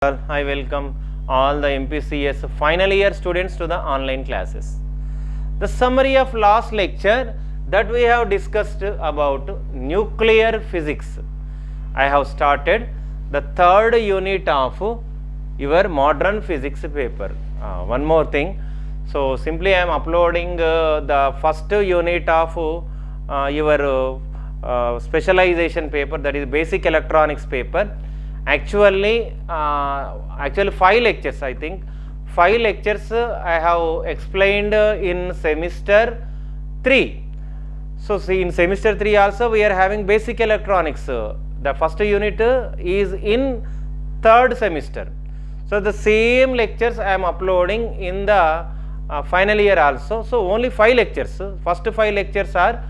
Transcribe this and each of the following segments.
I welcome all the MPCS final year students to the online classes. The summary of last lecture that we have discussed about nuclear physics. I have started the third unit of your modern physics paper. One more thing. So simply I am uploading the first unit of your specialization paper, that is basic electronics paper. Actually 5 lectures, I think 5 lectures I have explained in semester 3. So see, in semester 3 also we are having basic electronics. The first unit is in third semester. So the same lectures I am uploading in the final year also. So only 5 lectures. First 5 lectures are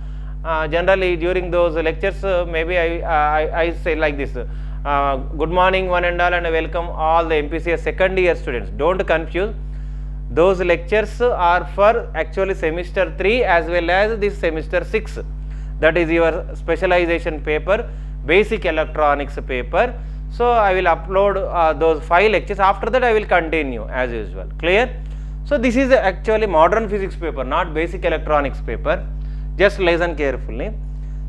generally during those lectures maybe I say like this. Good morning one and all, and welcome all the MPCS second year students. Don't confuse, those lectures are for actually semester 3 as well as this semester 6, that is your specialization paper, basic electronics paper. So I will upload those 5 lectures. After that I will continue as usual. Clear? So this is actually modern physics paper, not basic electronics paper. Just listen carefully.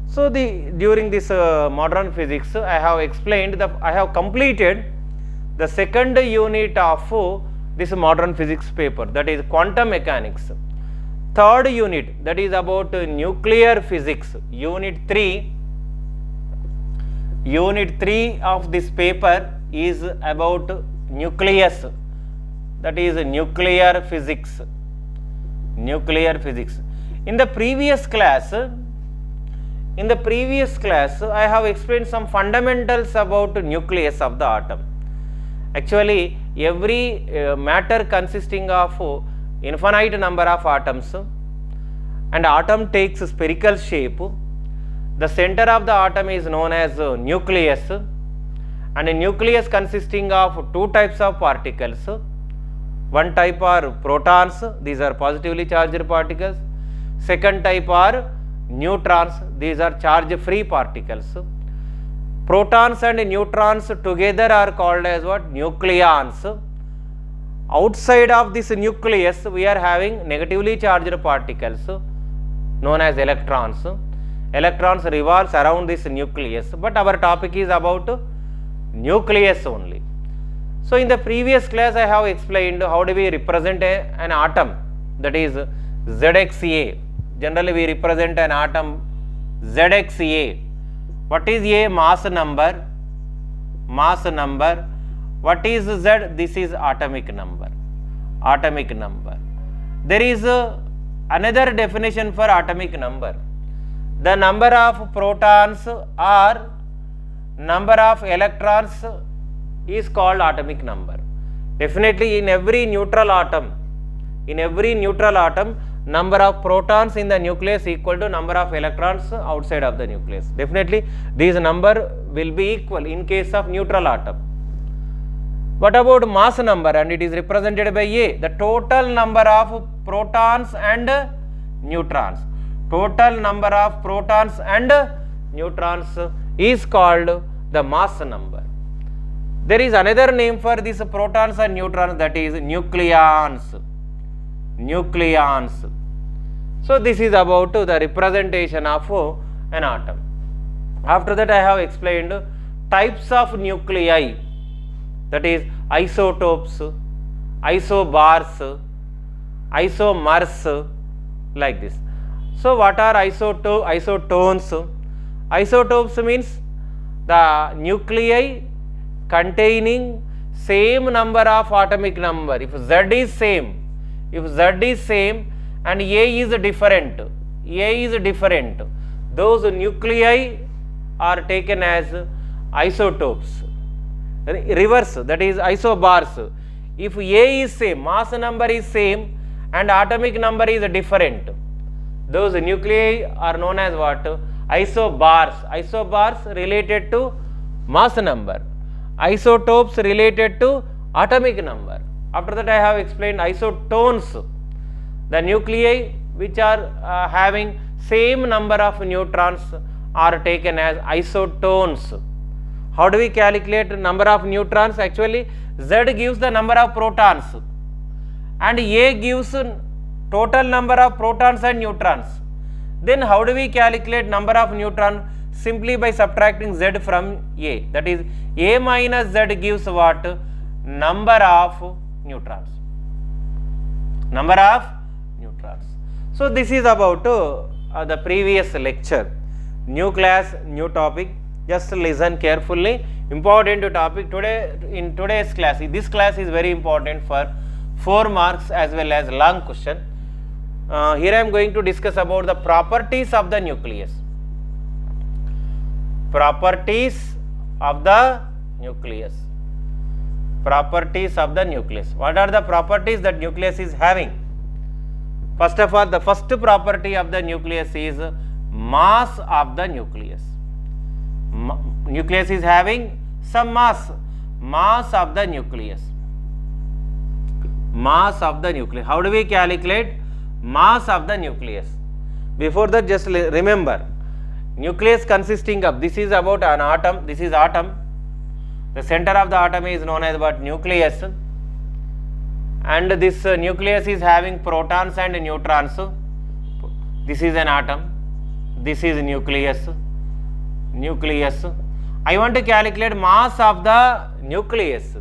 So during this modern physics, I have explained I have completed the second unit of this modern physics paper, that is quantum mechanics. Third unit, that is about nuclear physics, unit 3. Unit 3 of this paper is about nucleus, that is nuclear physics. Nuclear physics. In the previous class, I have explained some fundamentals about nucleus of the atom. Actually, every matter consisting of infinite number of atoms, and atom takes spherical shape. The center of the atom is known as nucleus, and a nucleus consisting of 2 types of particles. One type are protons, these are positively charged particles. Second type are neutrons, these are charge free particles. Protons and neutrons together are called as what? Nucleons. Outside of this nucleus we are having negatively charged particles known as electrons. Electrons revolves around this nucleus, but our topic is about nucleus only. So in the previous class I have explained how do we represent an atom, that is ZXA. Generally we represent an atom ZXA. What is A? Mass number. Mass number. What is Z? This is atomic number. Atomic number. There is another definition for atomic number. The number of protons or number of electrons is called atomic number. Definitely in every neutral atom, number of protons in the nucleus equal to number of electrons outside of the nucleus. Definitely these number will be equal in case of neutral atom. What about mass number? And it is represented by A, the total number of protons and neutrons. Total number of protons and neutrons is called the mass number. There is another name for these protons and neutrons, that is nucleons. Nucleons. So this is about the representation of an atom. After that I have explained types of nuclei, that is isotopes, isobars, isomers, like this. So what are isotones? Isotopes means the nuclei containing same number of atomic number. If Z is same and A is different, those nuclei are taken as isotopes. Reverse, that is isobars. If A is same, mass number is same and atomic number is different, those nuclei are known as what? Isobars. Isobars related to mass number, isotopes related to atomic number. After that I have explained isotones, the nuclei which are having same number of neutrons are taken as isotones. How do we calculate number of neutrons? Actually, Z gives the number of protons and A gives total number of protons and neutrons. Then how do we calculate number of neutrons? Simply by subtracting Z from A. That is, A minus Z gives what? Number of neutrons. Number of neutrons. So this is about the previous lecture. New class, new topic. Just listen carefully. Important topic today in today's class. This class is very important for 4 marks as well as long question. Here I am going to discuss about the properties of the nucleus. Properties of the nucleus. Properties of the nucleus. What are the properties that nucleus is having? First of all, the first property of the nucleus is mass of the nucleus. Nucleus is having some mass. Mass of the nucleus. Mass of the nucleus. How do we calculate mass of the nucleus? Before that, just remember, nucleus consisting of, this is about an atom, this is atom. The center of the atom is known as what? Nucleus. And this nucleus is having protons and neutrons. This is an atom. This is nucleus. Nucleus. I want to calculate mass of the nucleus.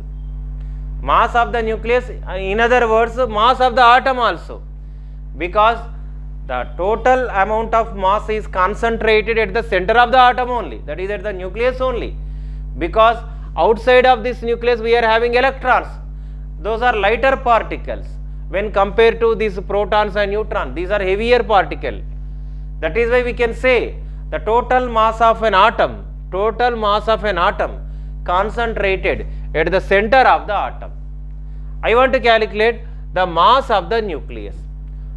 Mass of the nucleus, in other words, mass of the atom also. Because the total amount of mass is concentrated at the center of the atom only. That is at the nucleus only. Because outside of this nucleus we are having electrons. Those are lighter particles when compared to these protons and neutrons. These are heavier particles. That is why we can say the total mass of an atom, concentrated at the center of the atom. I want to calculate the mass of the nucleus.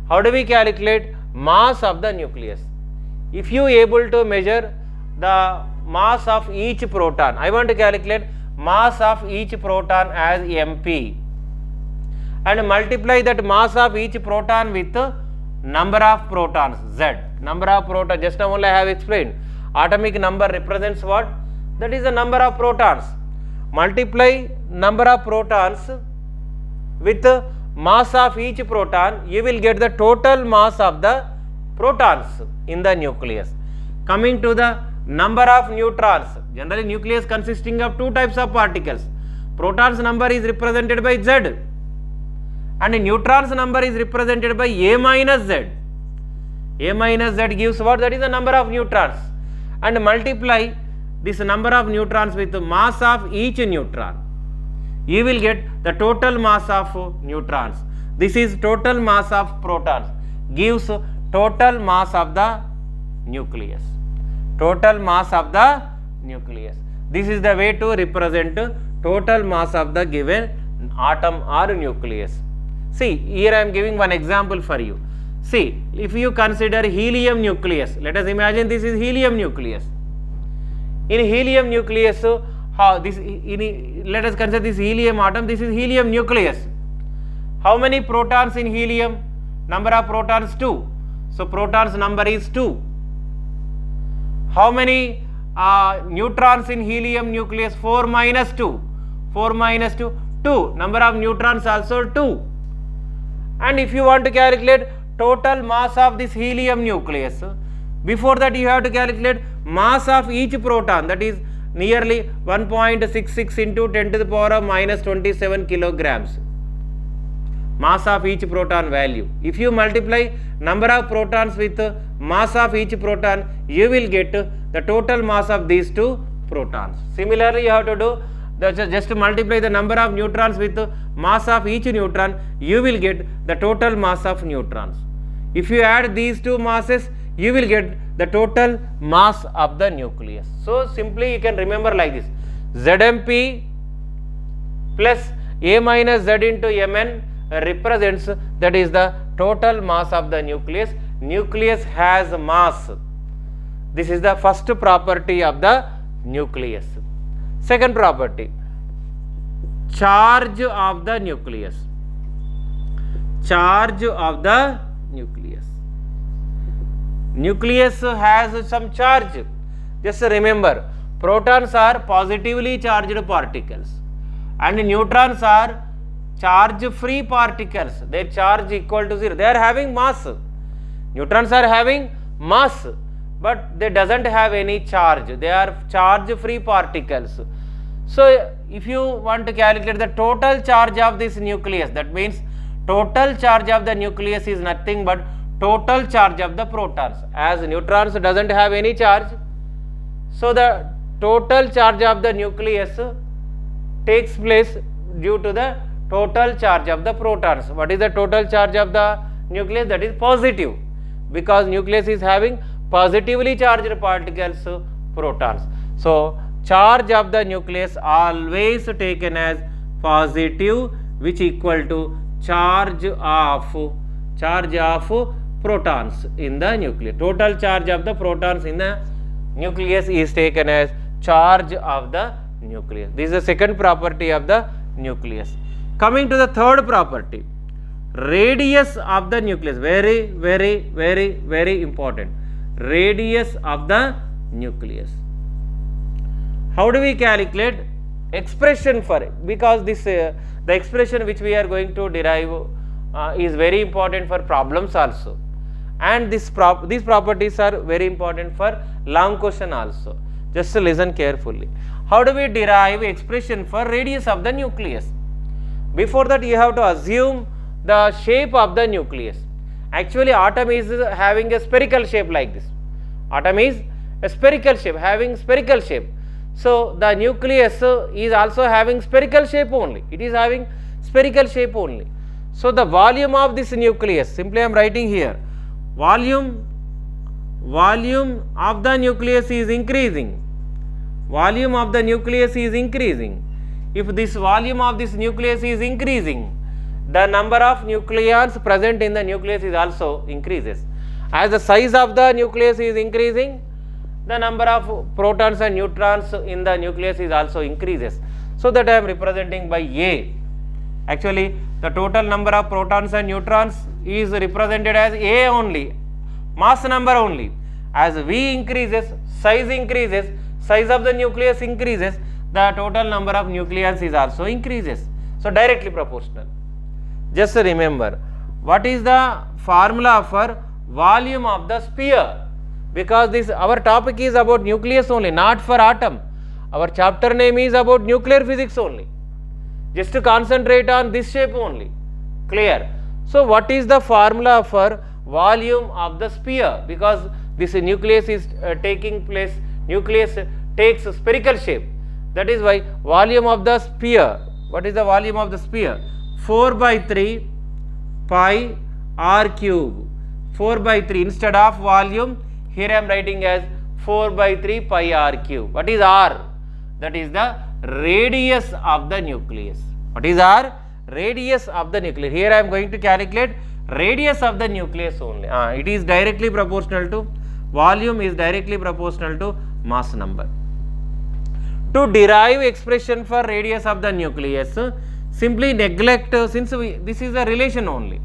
How do we calculate mass of the nucleus? If you able to measure the mass of each proton, I want to calculate mass of each proton as MP and multiply that mass of each proton with number of protons, Z. Number of protons, just now only I have explained. Atomic number represents what? That is the number of protons. Multiply number of protons with mass of each proton, you will get the total mass of the protons in the nucleus. Coming to the number of neutrons, generally nucleus consisting of 2 types of particles. Protons number is represented by Z and neutrons number is represented by A minus Z. A minus Z gives what? That is the number of neutrons. And multiply this number of neutrons with the mass of each neutron. You will get the total mass of neutrons. This is total mass of protons. Gives total mass of the nucleus. Total mass of the nucleus. This is the way to represent total mass of the given atom or nucleus. See, here I am giving one example for you. See, if you consider helium nucleus, let us imagine this is helium nucleus. In helium nucleus, let us consider this helium atom, this is helium nucleus. How many protons in helium? Number of protons 2. So, protons number is 2. How many neutrons in helium nucleus? 4 minus 2. 4 minus 2, 2. Number of neutrons also 2. And if you want to calculate total mass of this helium nucleus, before that you have to calculate mass of each proton, that is nearly 1.66 into 10 to the power of minus 27 kilograms. Mass of each proton value. If you multiply number of protons with mass of each proton, you will get the total mass of these 2 protons. Similarly, you have to do just multiply the number of neutrons with mass of each neutron, you will get the total mass of neutrons. If you add these 2 masses, you will get the total mass of the nucleus. So, simply you can remember like this: ZMP plus A minus Z into Mn represents, that is the total mass of the nucleus. Nucleus has mass. This is the first property of the nucleus. Second property, charge of the nucleus. Charge of the nucleus. Nucleus has some charge. Just remember, Protons are positively charged particles and neutrons are charge free particles. Their charge equal to 0. They are having mass. Neutrons are having mass, but they doesn't have any charge. They are charge free particles. So if you want to calculate the total charge of this nucleus, that means total charge of the nucleus is nothing but total charge of the protons. As neutrons doesn't have any charge, so the total charge of the nucleus takes place due to the total charge of the protons. What is the total charge of the nucleus? That is positive, because nucleus is having positively charged particles, protons. So charge of the nucleus always taken as positive, which equal to charge of protons in the nucleus. Total charge of the protons in the nucleus is taken as charge of the nucleus. This is the second property of the nucleus. Coming to the third property, radius of the nucleus. Very, very, very, very important. Radius of the nucleus. How do we calculate? Expression for it, because this the expression which we are going to derive is very important for problems also, and these properties are very important for long question also. Just listen carefully. How do we derive expression for radius of the nucleus? Before that, you have to assume the shape of the nucleus. Actually, atom is having a spherical shape like this. Atom is a spherical shape, having spherical shape. So the nucleus is also having spherical shape only. It is having spherical shape only. So the volume of this nucleus, simply I am writing here, volume of the nucleus is increasing. Volume of the nucleus is increasing. If this volume of this nucleus is increasing, the number of nucleons present in the nucleus is also increases. As the size of the nucleus is increasing, the number of protons and neutrons in the nucleus is also increases. So that I am representing by A. Actually, the total number of protons and neutrons is represented as A only, mass number only. As V increases, size of the nucleus increases, the total number of nucleons is also increases. So directly proportional. Just remember, what is the formula for volume of the sphere? Because this our topic is about nucleus only, not for atom. Our chapter name is about nuclear physics only. Just to concentrate on this shape only. Clear? So what is the formula for volume of the sphere? Because this nucleus is taking place, nucleus takes spherical shape. That is why volume of the sphere. What is the volume of the sphere? 4 by 3 pi r cube. 4 by 3 instead of volume, here I am writing as 4 by 3 pi r cube. What is r? That is the radius of the nucleus. What is r? Radius of the nucleus. Here I am going to calculate radius of the nucleus only. It is directly proportional to volume, is directly proportional to mass number. To derive expression for radius of the nucleus, simply neglect, since this is a relation only.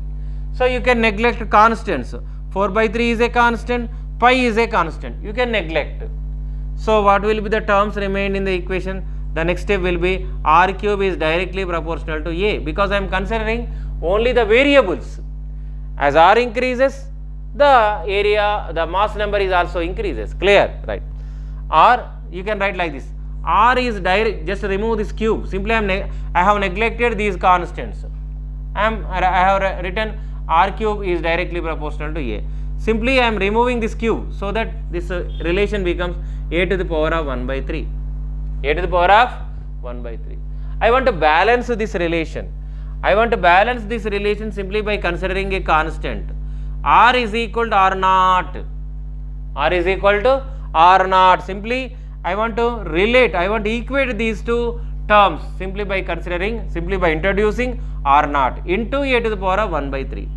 So you can neglect constants. 4 by 3 is a constant, pi is a constant. You can neglect. So what will be the terms remain in the equation? The next step will be r cube is directly proportional to A, because I am considering only the variables. As r increases, the area, the mass number is also increases. Clear? Right. Or you can write like this. R is direct, just remove this cube. Simply I have neglected these constants. I have written r cube is directly proportional to A. Simply I am removing this cube, so that this relation becomes a to the power of 1 by 3. A to the power of 1 by 3. I want to balance this relation. I want to balance this relation simply by considering a constant. R is equal to R naught. R is equal to R naught. Simply I want to relate, I want to equate these two terms simply by considering, simply by introducing R naught into a to the power of 1 by 3.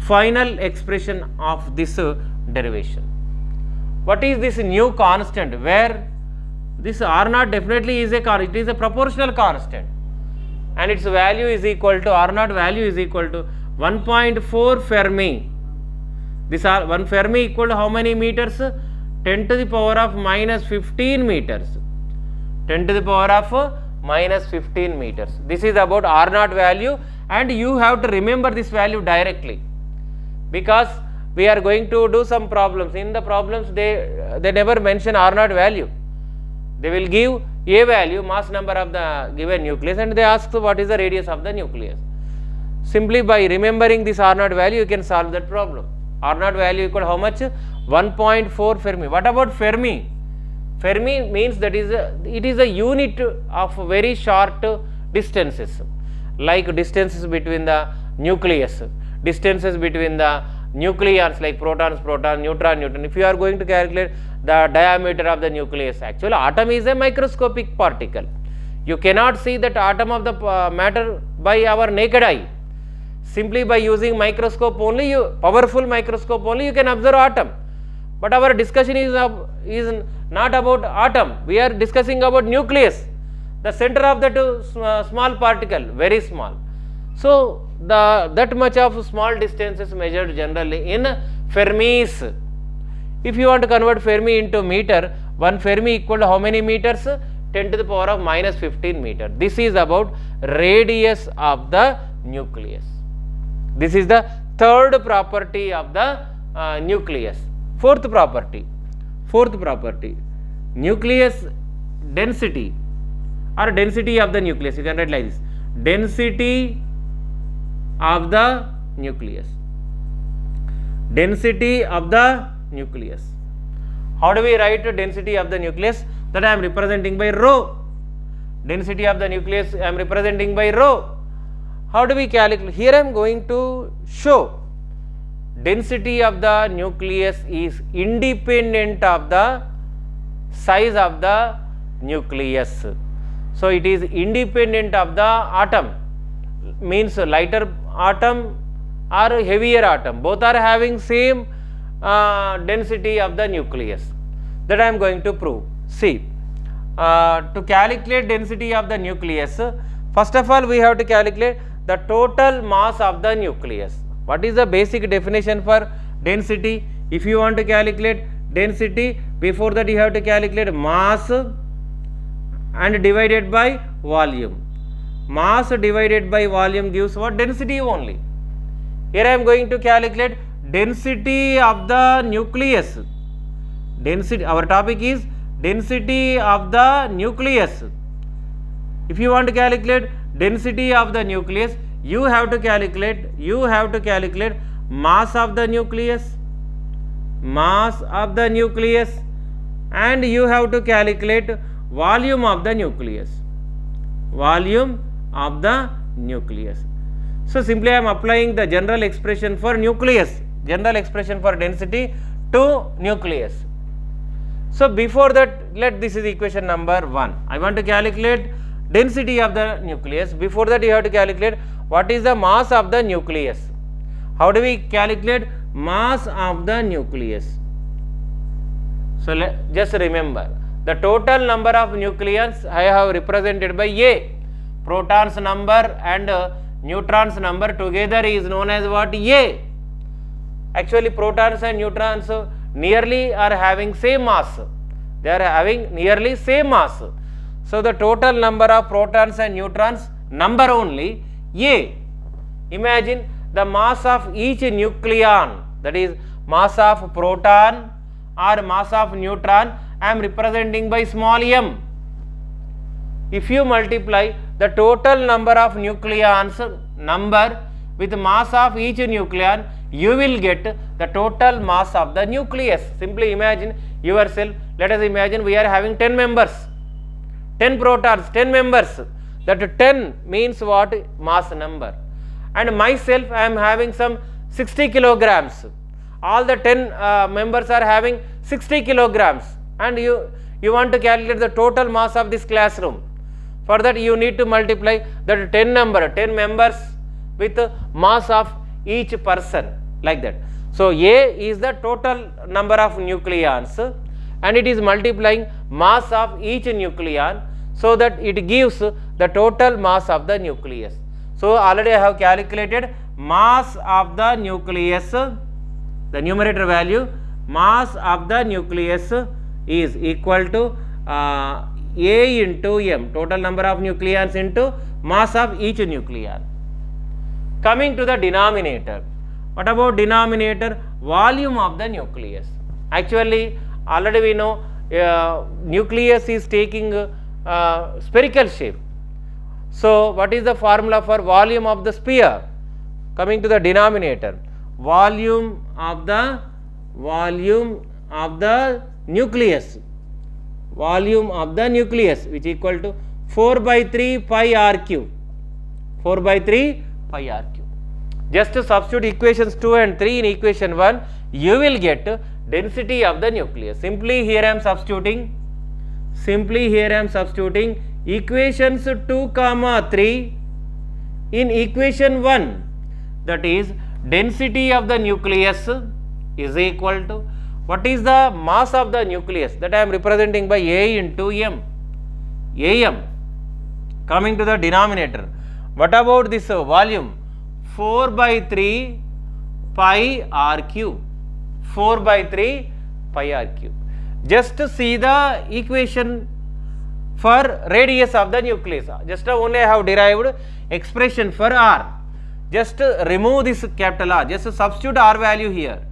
Final expression of this derivation. What is this new constant, where this R naught definitely is it is a proportional constant, and its value is equal to, R naught value is equal to 1.4 Fermi. This 1 Fermi equal to how many meters? 10 to the power of minus 15 meters. 10 to the power of minus 15 meters. This is about R naught value, and you have to remember this value directly, because we are going to do some problems. In the problems they never mention R naught value. They will give a value, mass number of the given nucleus, and they ask what is the radius of the nucleus. Simply by remembering this R naught value you can solve that problem. R naught value equal how much? 1.4 Fermi. What about Fermi? Fermi means that it is a unit of very short distances, like distances between the nucleus, distances between the nucleons like protons, proton, neutron, neutron. If you are going to calculate the diameter of the nucleus, actually atom is a microscopic particle. You cannot see that atom of the matter by our naked eye. Simply by using microscope only, powerful microscope only, you can observe atom. But our discussion is not about atom. We are discussing about nucleus, the center of that small particle, very small. So that much of small distance is measured generally in Fermis. If you want to convert Fermi into meter, 1 Fermi equal to how many meters? 10 to the power of minus 15 meter. This is about radius of the nucleus. This is the third property of the nucleus. Fourth property, nucleus density or density of the nucleus. You can write like this: density of the nucleus. Density of the nucleus. How do we write density of the nucleus? That I am representing by rho. Density of the nucleus I am representing by rho. How do we calculate? Here I am going to show density of the nucleus is independent of the size of the nucleus. So it is independent of the atom, means lighter atom or heavier atom, both are having same density of the nucleus. That I am going to prove. See, to calculate density of the nucleus, first of all we have to calculate the total mass of the nucleus. What is the basic definition for density? If you want to calculate density, before that you have to calculate mass and divided by volume. Mass divided by volume gives what? Density only. Here I am going to calculate density of the nucleus. Density, our topic is density of the nucleus. If you want to calculate density of the nucleus, you have to calculate mass of the nucleus, and you have to calculate volume of the nucleus, So simply I am applying the general expression for nucleus, general expression for density to nucleus. So before that, this is equation number 1. I want to calculate density of the nucleus. Before that you have to calculate what is the mass of the nucleus. How do we calculate mass of the nucleus? So just remember, the total number of nucleons I have represented by A. Protons number and neutrons number together is known as what? A. Actually protons and neutrons nearly are having same mass. They are having nearly same mass. So the total number of protons and neutrons number only A. Imagine the mass of each nucleon, that is mass of proton or mass of neutron, I am representing by small m. If you multiply the total number of nucleons number with mass of each nucleon, you will get the total mass of the nucleus. Simply imagine yourself, let us imagine we are having 10 members, 10 protons, 10 members. That 10 means what? Mass number. And myself, I am having some 60 kilograms. All the 10 members are having 60 kilograms. And you want to calculate the total mass of this classroom. For that you need to multiply that 10 members with mass of each person, like that. So A is the total number of nucleons and it is multiplying mass of each nucleon, so that it gives the total mass of the nucleus. So already I have calculated mass of the nucleus, the numerator value, mass of the nucleus is equal to A into M, total number of nucleons into mass of each nucleon. Coming to the denominator, what about denominator? Volume of the nucleus. Actually, already we know nucleus is taking spherical shape. So, what is the formula for volume of the sphere? Coming to the denominator, volume of the nucleus, volume of the nucleus, which is equal to 4 by 3 pi r cube, 4 by 3 pi r cube. Just to substitute equations 2 and 3 in equation 1, you will get density of the nucleus. Simply here I am substituting equations 2 comma 3 in equation 1, that is density of the nucleus is equal to, what is the mass of the nucleus, that I am representing by A into M, AM. Coming to the denominator, what about this volume? 4 by 3 pi r cube, 4 by 3 pi r cube. Just to see the equation for radius of the nucleus, just only I have derived expression for r. Just remove this capital R, just substitute r value here.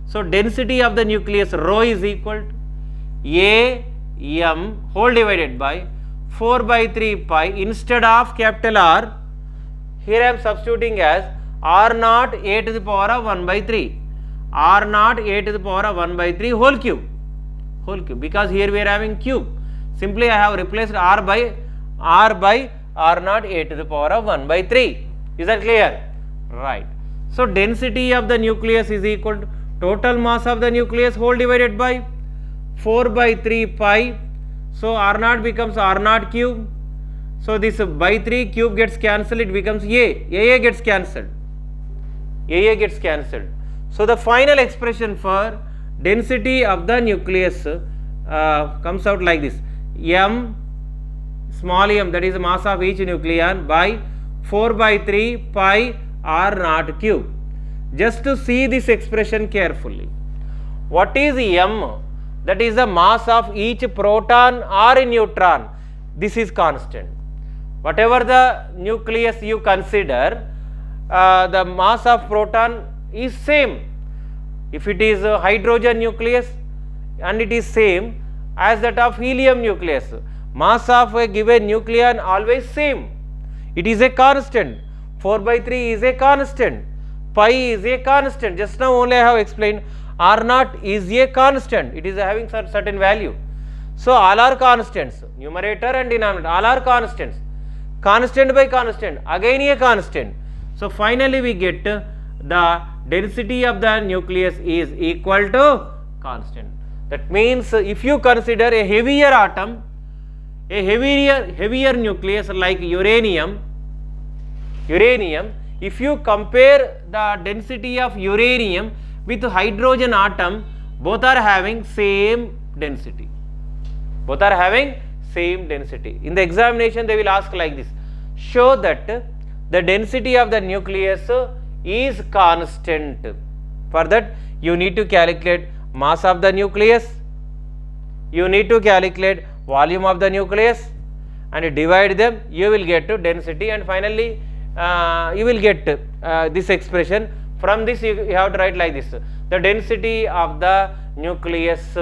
So, density of the nucleus rho is equal to A M whole divided by 4 by 3 pi, instead of capital R, here I am substituting as r naught a to the power of 1 by 3, r naught a to the power of 1 by 3 whole cube, because here we are having cube. Simply I have replaced r by r naught a to the power of 1 by 3. Is that clear? Right. So, density of the nucleus is equal to total mass of the nucleus whole divided by 4 by 3 pi. So, r naught becomes r naught cube. So, this by 3 cube gets cancelled, it becomes A gets cancelled, So, the final expression for density of the nucleus comes out like this: M small m, that is the mass of each nucleon, by 4 by 3 pi r naught cube. Just to see this expression carefully, what is M? That is the mass of each proton or neutron. This is constant. Whatever the nucleus you consider, the mass of proton is same. If it is a hydrogen nucleus, and it is same as that of helium nucleus, mass of a given nucleon always same. It is a constant. 4 by 3 is a constant, pi is a constant. Just now only I have explained r naught is a constant, it is having certain value. So, all are constants, numerator and denominator, all are constants. Constant by constant, again a constant. So, finally we get the density of the nucleus is equal to constant. That means, if you consider a heavier atom, a heavier nucleus like uranium, if you compare the density of uranium with hydrogen atom, both are having same density. In the examination they will ask like this: show that the density of the nucleus is constant. For that you need to calculate mass of the nucleus, you need to calculate volume of the nucleus, and divide them, you will get to density, and finally you will get this expression. From this you have to write like this: the density of the nucleus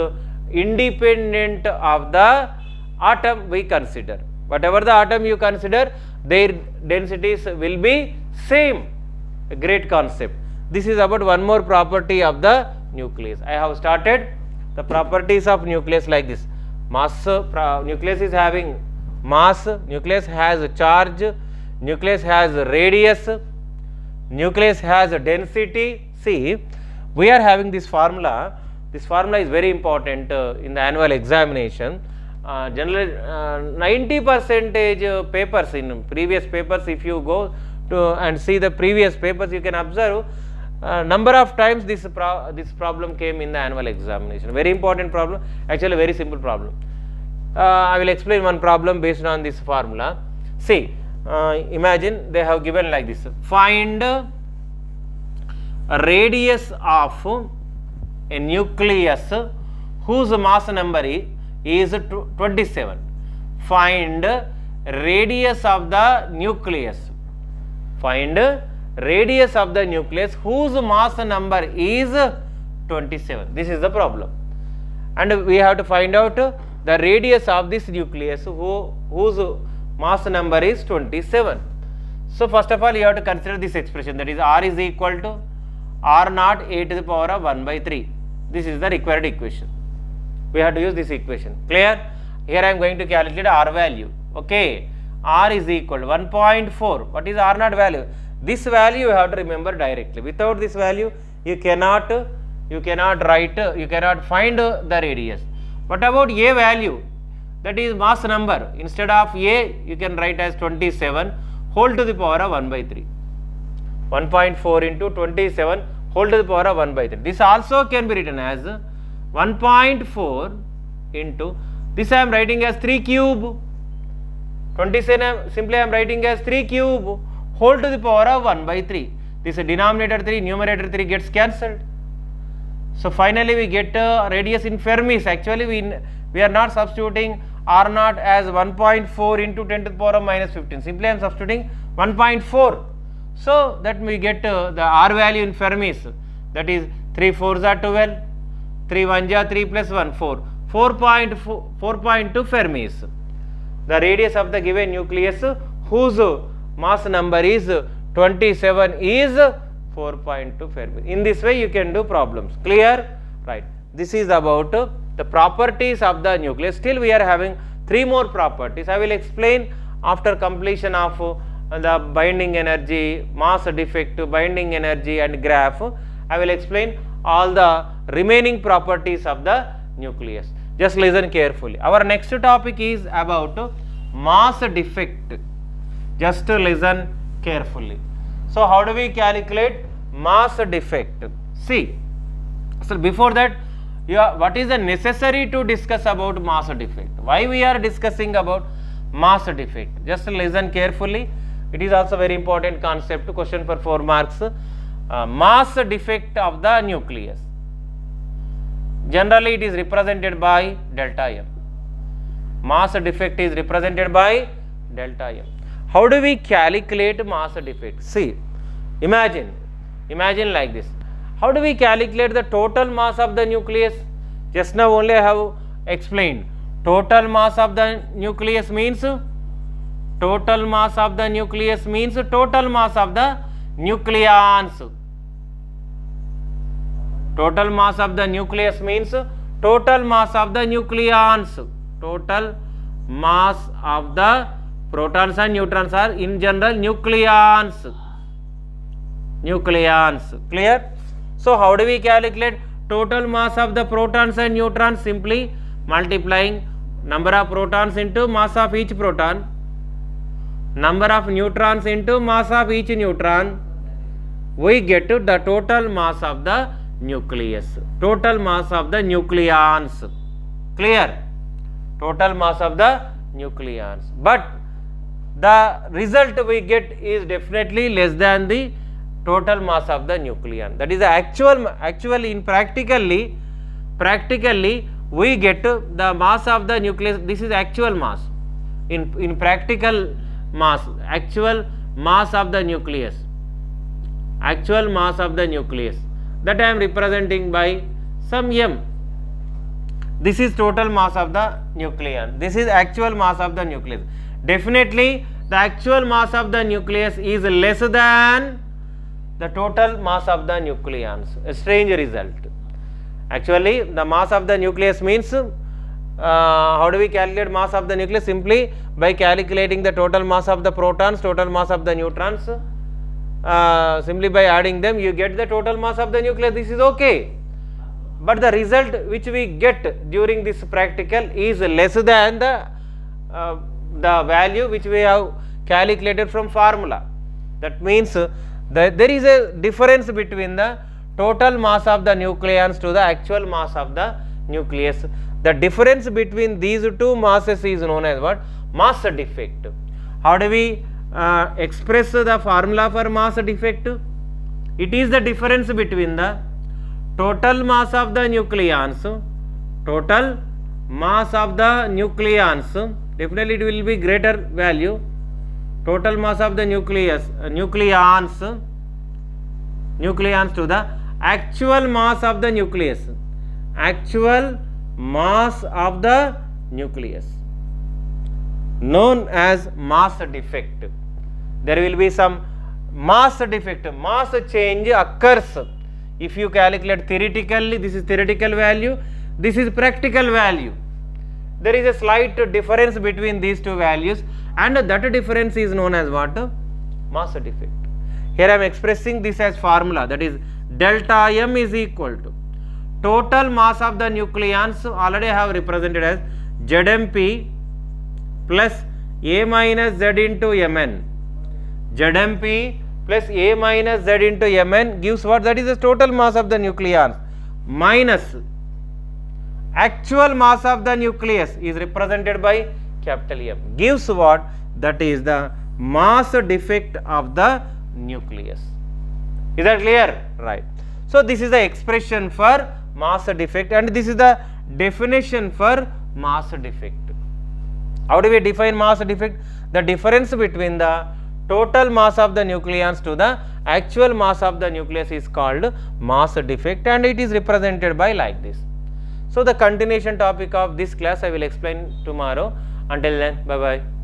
independent of the atom we consider. Whatever the atom you consider, their densities will be same. A great concept. This is about one more property of the nucleus. I have started the properties of nucleus like this: mass, nucleus is having mass, nucleus has charge, nucleus has radius, nucleus has density. See, we are having this formula. This formula is very important in the annual examination. Generally 90% papers, in previous papers, if you go to and see the previous papers, you can observe number of times this problem came in the annual examination. Very important problem, actually very simple problem. I will explain one problem based on this formula. See, imagine they have given like this: find a radius of a nucleus whose mass number is 27. Find radius of the nucleus. Find radius of the nucleus whose mass number is 27. This is the problem. And we have to find out the radius of this nucleus whose mass number is 27. So first of all, you have to consider this expression, that is r is equal to r naught a to the power of 1 by 3. This is the required equation. We have to use this equation. Clear? Here I am going to calculate r value. Okay. R is equal to 1.4. What is r naught value? This value you have to remember directly. Without this value, you cannot find the radius. What about a value? That is mass number. Instead of a, you can write as 27 whole to the power of 1 by 3. 1.4 into 27 whole to the power of 1 by 3. This also can be written as 1.4 into, this I am writing as 3 cube. 27 simply I am writing as 3 cube whole to the power of 1 by 3. This denominator 3, numerator 3 gets cancelled. So finally we get radius in Fermis. Actually we are not substituting r naught as 1.4 into 10 to the power of minus 15. Simply I am substituting 1.4. So that we get the r value in Fermis, that is 3 4s are 12, 3 1s are 3 plus 1 4, 4.2 Fermis. The radius of the given nucleus whose mass number is 27 is 4.2 Fermi. In this way you can do problems. Clear? Right. This is about the properties of the nucleus. Still we are having 3 more properties. I will explain after completion of the binding energy, mass defect, binding energy and graph. I will explain all the remaining properties of the nucleus. Just listen carefully. Our next topic is about mass defect. Just listen carefully. So how do we calculate mass defect? See, so before that, what is the necessary to discuss about mass defect? Why we are discussing about mass defect? Just listen carefully. It is also very important concept, question for 4 marks. Mass defect of the nucleus. Generally it is represented by delta M. Mass defect is represented by delta M. How do we calculate mass defect? See, imagine like this. How do we calculate the total mass of the nucleus? Just now only I have explained. Total mass of the nucleus means total mass of the nucleus means total mass of the nucleons. Total mass of the nucleus means total mass of the nucleons. Total mass of the protons and neutrons are in general nucleons. Clear? So how do we calculate total mass of the protons and neutrons? Simply multiplying number of protons into mass of each proton, number of neutrons into mass of each neutron, we get to the total mass of the nucleus, total mass of the nucleons. Clear? Total mass of the nucleons. But the result we get is definitely less than the total mass of the nucleon. That is the actually in practically we get the mass of the nucleus. This is actual mass. In practical mass, actual mass of the nucleus. Actual mass of the nucleus. That I am representing by some m. This is total mass of the nucleon. This is actual mass of the nucleus. Definitely the actual mass of the nucleus is less than the total mass of the nucleons. A strange result. Actually the mass of the nucleus means how do we calculate mass of the nucleus? Simply by calculating the total mass of the protons, total mass of the neutrons. Simply by adding them you get the total mass of the nucleus. This is okay. But the result which we get during this practical is less than the value which we have calculated from formula. That means there is a difference between the total mass of the nucleons to the actual mass of the nucleus. The difference between these two masses is known as what? Mass defect. How do we express the formula for mass defect? It is the difference between the total mass of the nucleons, total mass of the nucleons, definitely it will be greater value, total mass of the nucleons to the actual mass of the nucleus, actual mass of the nucleus, known as mass defect. There will be some mass defect, mass change occurs if you calculate theoretically. This is theoretical value, this is practical value. There is a slight difference between these two values, and that difference is known as what? Mass defect. Here I am expressing this as formula, that is delta m is equal to total mass of the nucleons, already I have represented as ZMP plus A minus Z into Mn. ZMP plus A minus Z into Mn gives what? That is the total mass of the nucleons minus actual mass of the nucleus is represented by capital M, gives what? That is the mass defect of the nucleus. Is that clear? Right. So, this is the expression for mass defect, and this is the definition for mass defect. How do we define mass defect? The difference between the total mass of the nucleons to the actual mass of the nucleus is called mass defect, and it is represented by like this. So, the continuation topic of this class I will explain tomorrow. Until then, bye bye.